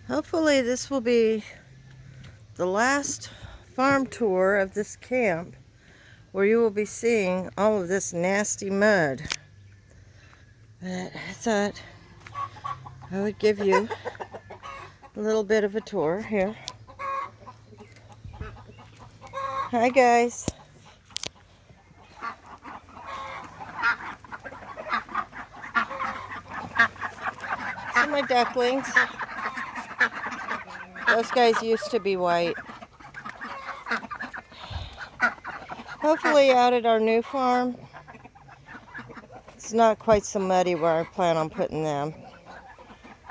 Hopefully this will be the last farm tour of this camp where you will be seeing all of this nasty mud. But I thought I would give you a little bit of a tour here. Hi guys. See my ducklings? Those guys used to be white. Hopefully out at our new farm, it's not quite so muddy where I plan on putting them.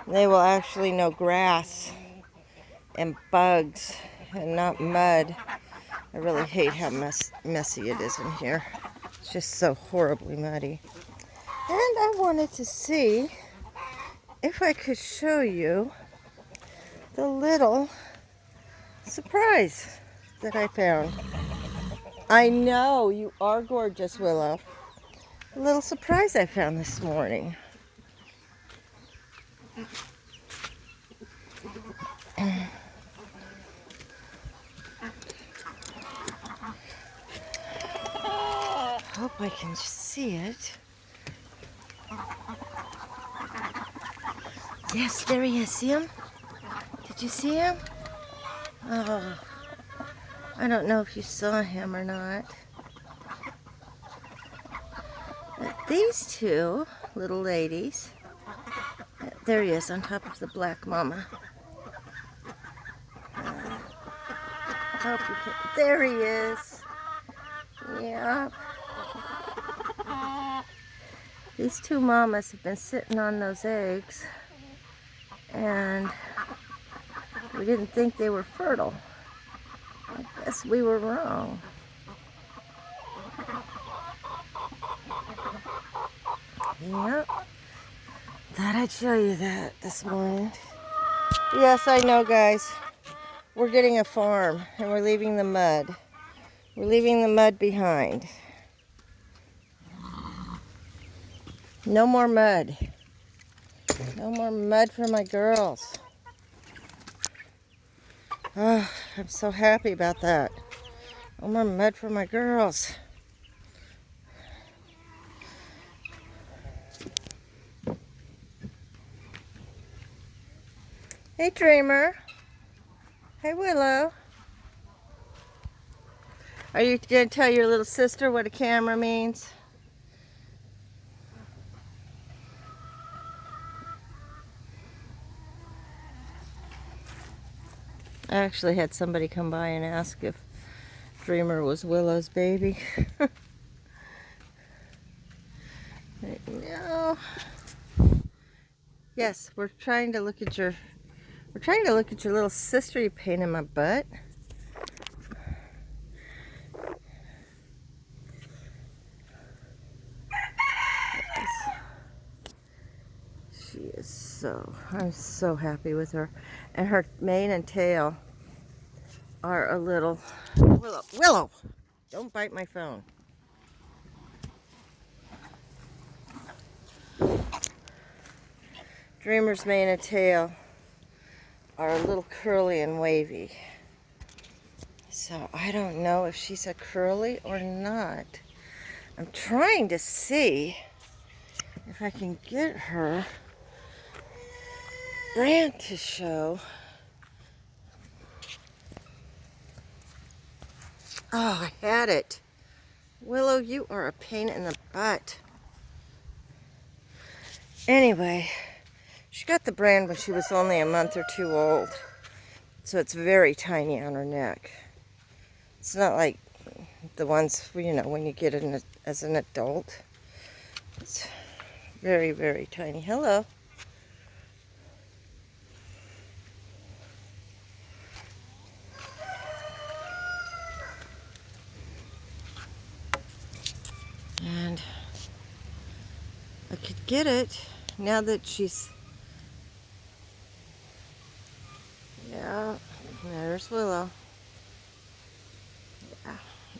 They will actually know grass and bugs and not mud. I really hate how messy it is in here. It's just so horribly muddy. And I wanted to see if I could show you the little surprise that I found. I know, you are gorgeous, Willow. A little surprise I found this morning. Hope I can see it. Yes, there he is. See him? Did you see him? Oh, I don't know if you saw him or not. But these two little ladies, there he is on top of the black mama. Hope you can, there he is. Yeah. These two mamas have been sitting on those eggs, and we didn't think they were fertile. I guess we were wrong. Yep. Thought I'd show you that this morning. Yes, I know, guys. We're getting a farm, and we're leaving the mud. We're leaving the mud behind. No more mud. No more mud for my girls. Oh, I'm so happy about that. No more mud for my girls. Hey, Dreamer. Hey, Willow. Are you going to tell your little sister what a camera means? I actually had somebody come by and ask if Dreamer was Willow's baby. No. Yes, we're trying to look at your little sister you paint in my butt. She is I'm so happy with her. And her mane and tail are a little, Willow, don't bite my phone. Dreamer's mane and tail are a little curly and wavy. So I don't know if she's a curly or not. I'm trying to see if I can get her brand to show. Oh, I had it. Willow, you are a pain in the butt. Anyway, she got the brand when she was only a month or two old. So it's very tiny on her neck. It's not like the ones, you know, when you get it as an adult. It's very, very tiny. Hello. And I could get it now that she's, yeah, there's Willow. Yeah,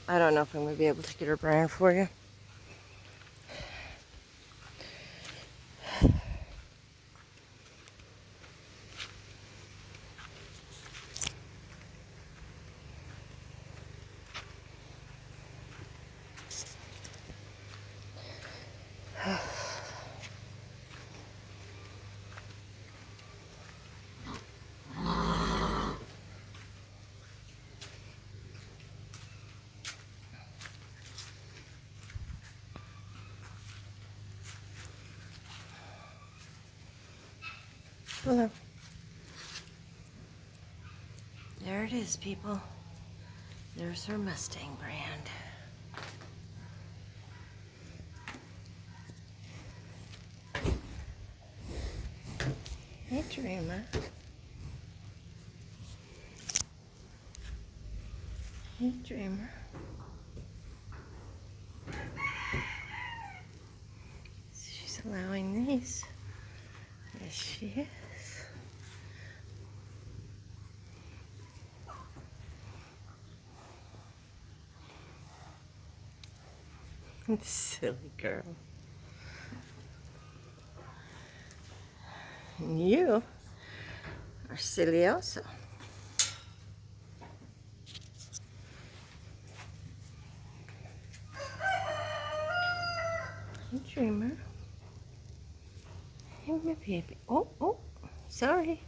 I don't know if I'm going to be able to get her brand for you. Willow. There it is, people. There's her Mustang brand. Hey, Dreamer. Hey, Dreamer. She's allowing these. Yes, she is. Silly girl. And you are silly also. Hey, Dreamer. Hey, my baby. Oh, sorry.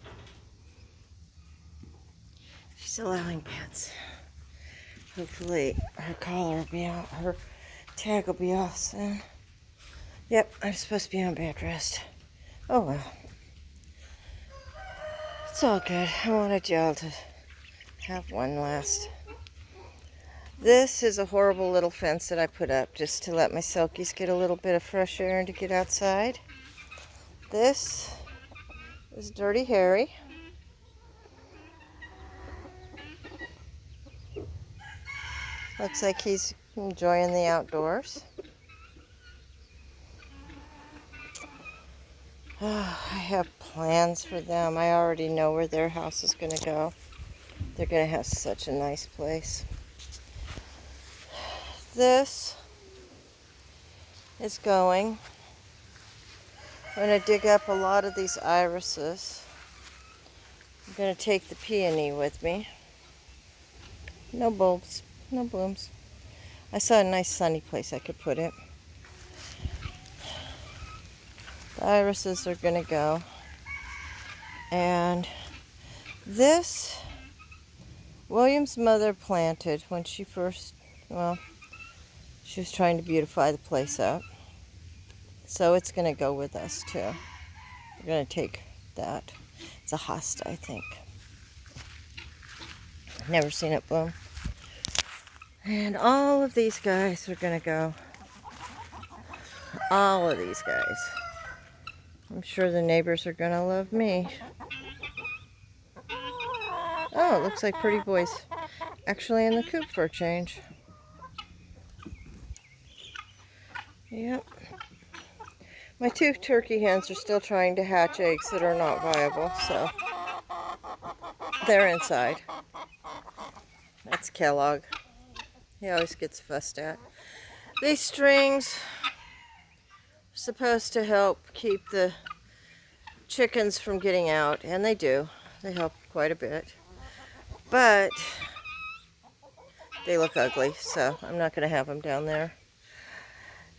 She's allowing pets. Hopefully her collar will be out. Her tag will be off soon. Yep, I'm supposed to be on bed rest. Oh well. It's all good. I wanted y'all to have one last. This is a horrible little fence that I put up just to let my Selkies get a little bit of fresh air and to get outside. This is Dirty Harry. Looks like he's enjoying the outdoors. Oh, I have plans for them. I already know where their house is going to go. They're going to have such a nice place. This is going. I'm going to dig up a lot of these irises. I'm going to take the peony with me. No bulbs, no blooms. I saw a nice sunny place I could put it. The irises are going to go. And this, William's mother planted when she first, well, she was trying to beautify the place up. So it's going to go with us too. We're going to take that. It's a hosta, I think. Never seen it bloom. And all of these guys are going to go. All of these guys. I'm sure the neighbors are going to love me. Oh, it looks like Pretty Boy's actually in the coop for a change. Yep. My 2 turkey hens are still trying to hatch eggs that are not viable, so they're inside. That's Kellogg. He always gets fussed at. These strings are supposed to help keep the chickens from getting out, and they do. They help quite a bit. But they look ugly, so I'm not going to have them down there.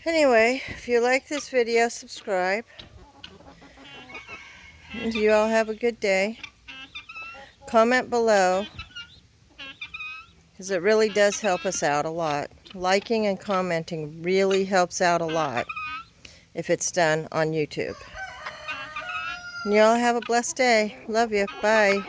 Anyway, if you like this video, subscribe. And you all have a good day. Comment below, because it really does help us out a lot. Liking and commenting really helps out a lot if it's done on YouTube. And you all have a blessed day. Love you. Bye.